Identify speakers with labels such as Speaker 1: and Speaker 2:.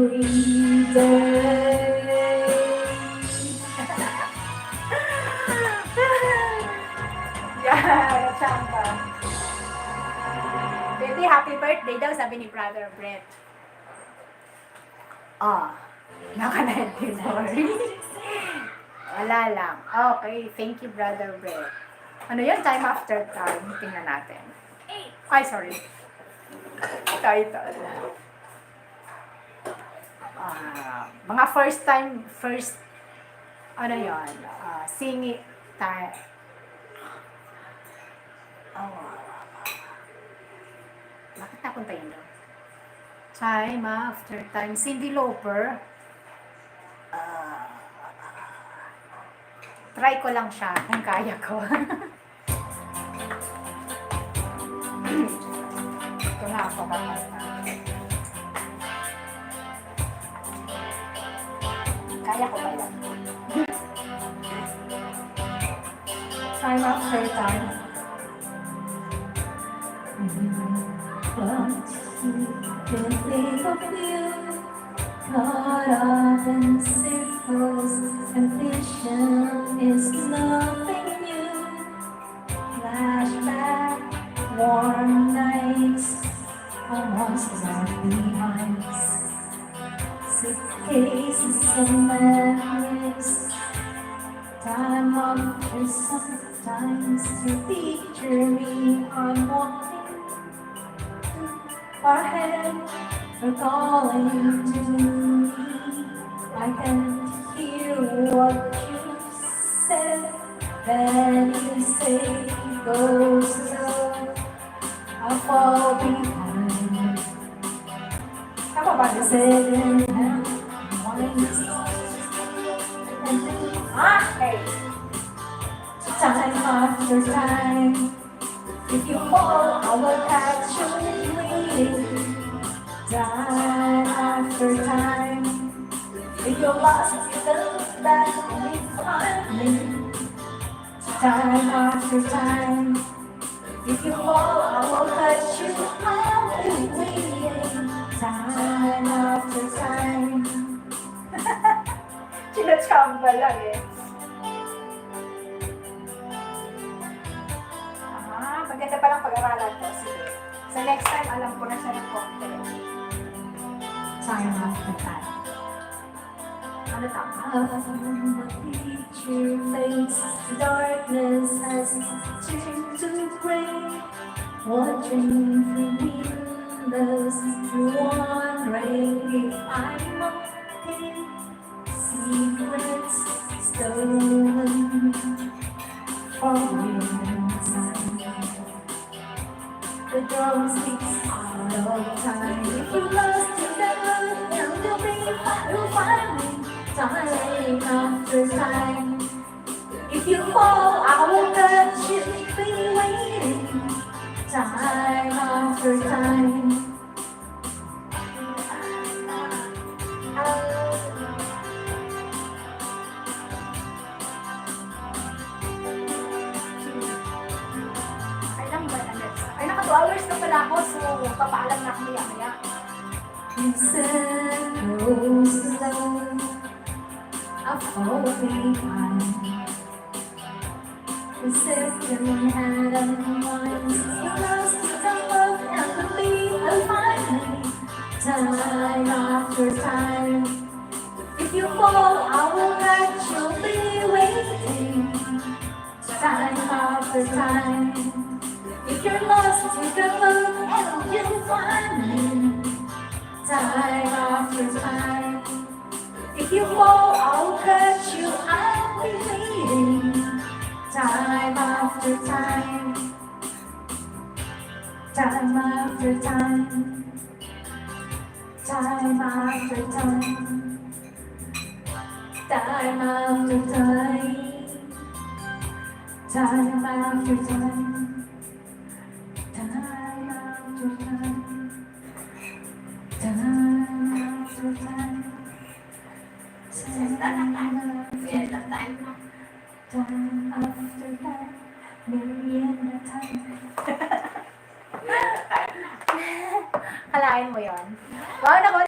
Speaker 1: every day.
Speaker 2: Yeah, chamba. Baby, happy birthday daw, sabi ni Brother Brett. Naka-19 sorry. Wala lang. Okay, thank you, Brother Brett. Ano yun? Time after time. Tingnan natin. Ay, sorry. Title. Mga ano yun? Singing time. Bakit napunta yun doon? Time after time. Cyndi Lauper. Try ko lang siya kung kaya ko. Ito na ako kakanta. Kaya ko ba yan? Time after time.
Speaker 1: But you think of you, caught up in circles, and vision is nothing new. Flashback, warm nights, almost left behind. Suitcases of memories, time after sometimes to picture me on walking. Our hands are calling to me. I can't hear what you said. Then you say, go slow, I'll fall behind.
Speaker 2: Tama ba?
Speaker 1: Second hand wines.
Speaker 2: Hey!
Speaker 1: Time after time. If you fall, I will catch you waiting. Time after time. If you're lost, you look back and you find me. Time after time. If you fall, I will catch you. I'll be waiting. Time after time.
Speaker 2: Sinachamba lang eh. Maganda palang pag-aralan to. Sige. So next time, alam ko na siya ng konti.
Speaker 1: Time after time.
Speaker 2: Ano tama?
Speaker 1: The picture fades, darkness has turned to gray. Watching through windows, wondering if I'm okay. Secrets stolen from inside. The drum speaks out of time. If you lost, you never and you'll be fine. You'll find me. Time after time. If you fall, I will catch you. Be waiting. Time after time.
Speaker 2: Ay, naka 2 hours na pala ako, so papaalam na kami maya.
Speaker 1: You said go slow, I'll fall behind. The second hand unwinds, you lost the love and believe I'll find me. Time after time. If you fall, I will catch you, be waiting. Time after time. If you're lost, take a look and you'll find me. Time after time. If you fall, I'll catch you, I'll be waiting. Time after time. Time after time. Time after time. Time after time. Time after time. Time after time. Time after time. Time after time. Million time.
Speaker 2: Kalain mo yon. Wow, naku,